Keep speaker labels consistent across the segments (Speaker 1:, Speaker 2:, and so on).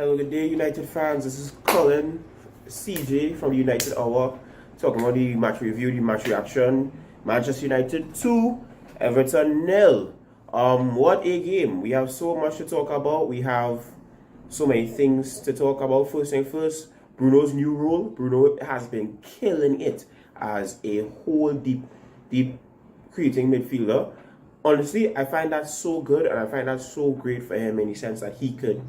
Speaker 1: Hello, good day, United fans. This is Colin, CJ from the United Hour, talking about the match review, the match reaction. Manchester United 2, Everton 0. What a game. We have so much to talk about. We have so many things to talk about. First thing first, Bruno's new role. Bruno has been killing it as a whole deep creating midfielder. Honestly, I find that so good, and I find that so great for him in the sense that he could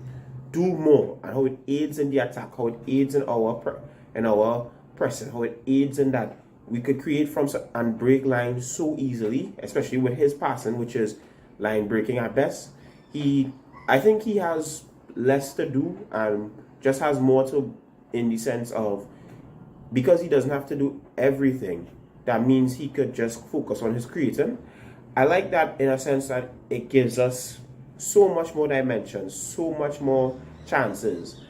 Speaker 1: do more, and how it aids in the attack, how it aids in our pressing, how it aids in that we could create from and break lines so easily, especially with his passing, which is line breaking at best. I think he has less to do and just has more to, in the sense of, because he doesn't have to do everything, that means he could just focus on his creating. I like that in a sense that it gives us so much more dimensions, so much more chances,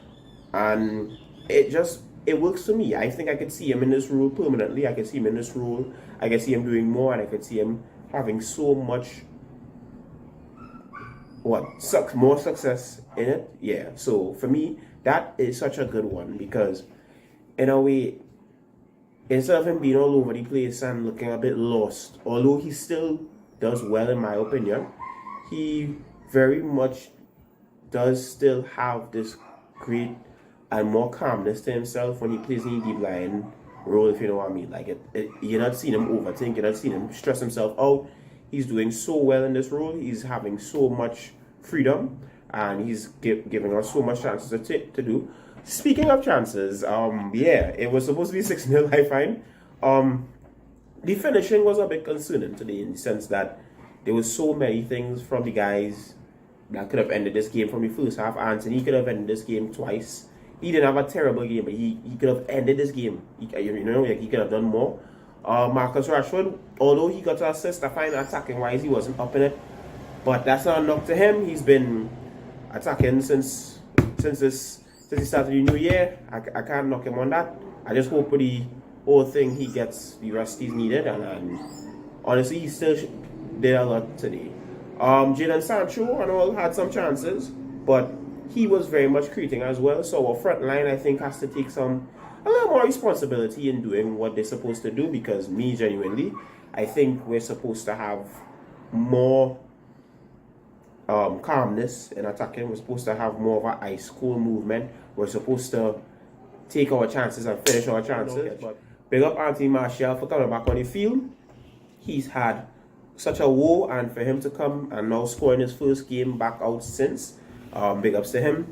Speaker 1: and it works for me. I think I could see him in this role permanently. I could see him in this role. I could see him doing more, and I could see him having so much more success in it. Yeah. So for me, that is such a good one, because in a way, instead of him being all over the place and looking a bit lost, although he still does well in my opinion, he very much does still have this great and more calmness to himself when he plays in the deep line role, if you know what I mean. Like you're not seeing him overthink, you're not seeing him stress himself out. He's doing so well in this role. He's having so much freedom, and he's giving us so much chances to do. Speaking of chances, yeah, it was supposed to be 6-0, I find. The finishing was a bit concerning today, in the sense that there was so many things from the guys that could have ended this game from the first half. Anthony could have ended this game twice. He didn't have a terrible game, but he could have ended this game. He could have done more. Marcus Rashford, although he got to assist, I find attacking wise he wasn't up in it, but that's not enough to him. He's been attacking since he started the new year. I can't knock him on that. I just hope with the whole thing he gets the rest he's needed, and honestly he still did a lot today. Jadon Sancho and all had some chances, but he was very much creating as well. So our front line, I think, has to take a little more responsibility in doing what they're supposed to do, because genuinely, I think we're supposed to have more calmness in attacking. We're supposed to have more of an ice cold movement. We're supposed to take our chances and finish our chances. But big up Anthony Martial for coming back on the field. He's had such a woe, and for him to come and now score in his first game back out since, big ups to him.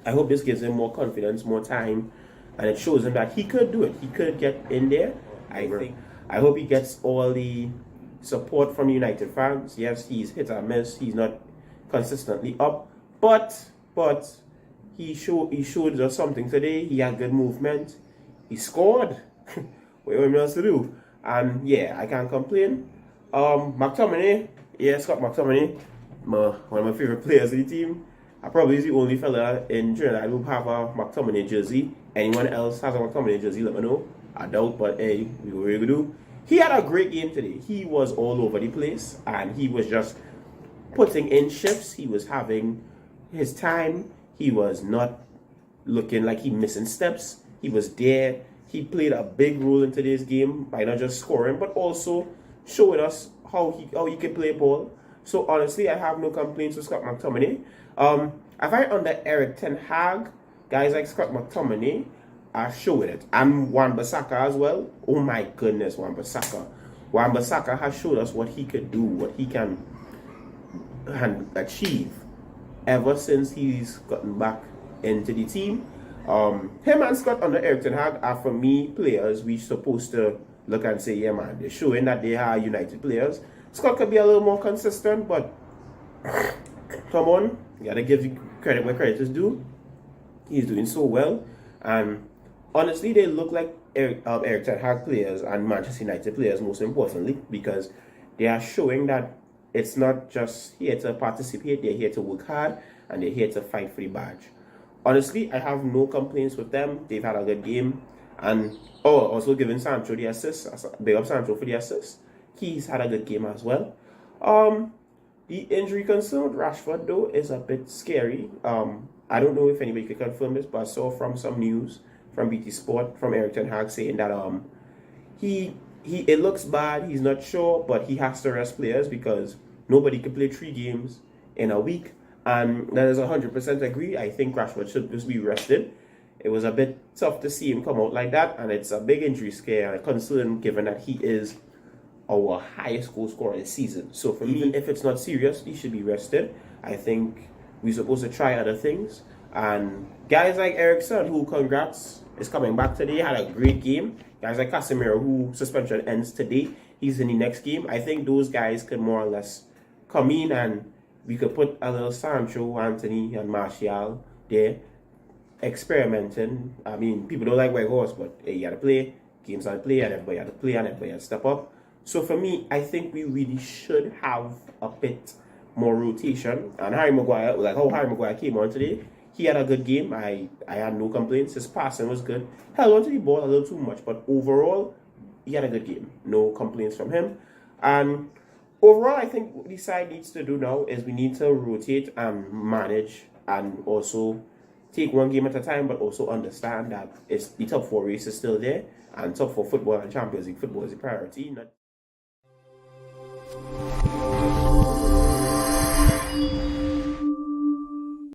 Speaker 1: I hope this gives him more confidence, more time, and it shows him that he could do it. He could get in there. I hope he gets all the support from United fans. Yes, he's hit or miss. He's not consistently up, but he showed us something today. He had good movement. He scored. What else to do? And yeah, I can't complain. McTominay, Scott McTominay, one of my favorite players of the team. I probably is the only fella in Trinidad who have a McTominay jersey. Anyone else has a McTominay jersey, let me know. I doubt, but hey, we were able to do. He had a great game today. He was all over the place, and he was just putting in shifts. He was having his time. He was not looking like he missing steps. He was there. He played a big role in today's game by not just scoring, but also showing us how he can play ball. So honestly, I have no complaints with Scott McTominay. I find under Eric Ten Hag, guys like Scott McTominay are showing it, and Wan-Bissaka as well. Oh my goodness, Wan-Bissaka. Wan-Bissaka has showed us what he could do, what he can achieve ever since he's gotten back into the team. Him and Scott under Eric Ten Hag are, for me, players we supposed to look and say, yeah man, they're showing that they are United players. Scott could be a little more consistent, but come on, you gotta give credit where credit is due. He's doing so well, and honestly, they look like Eric Ten Hag players and Manchester United players, most importantly, because they are showing that it's not just here to participate, they're here to work hard, and they're here to fight for the badge. Honestly, I have no complaints with them. They've had a good game. And also giving Sancho the assist. Big up Sancho for the assist. He's had a good game as well. The injury concern with Rashford, though, is a bit scary. I don't know if anybody could confirm this, but I saw from some news from BT Sport from Everton Hag saying that he it looks bad. He's not sure, but he has to rest players because nobody can play 3 games in a week. And that is 100% agree. I think Rashford should just be rested. It was a bit tough to see him come out like that, and it's a big injury scare and a concern given that he is our highest goal scorer this season. So for me, if it's not serious, he should be rested. I think we're supposed to try other things. And guys like Ericsson, who congrats, is coming back today, had a great game. Guys like Casemiro, who suspension ends today, he's in the next game. I think those guys could more or less come in and we could put a little Sancho, Anthony, and Martial there experimenting. I mean, people don't like white horse, but hey, you gotta play. Games are to play, and everybody had to play, and everybody had to step up. So for me, I think we really should have a bit more rotation. And Harry Maguire, like how Harry Maguire came on today, he had a good game. I had no complaints. His passing was good. Held onto the ball a little too much, but overall, he had a good game. No complaints from him. And overall, I think what the side needs to do now is we need to rotate and manage and also take 1 game at a time, but also understand that it's the top 4 race is still there, and top 4 football and Champions League football is a priority.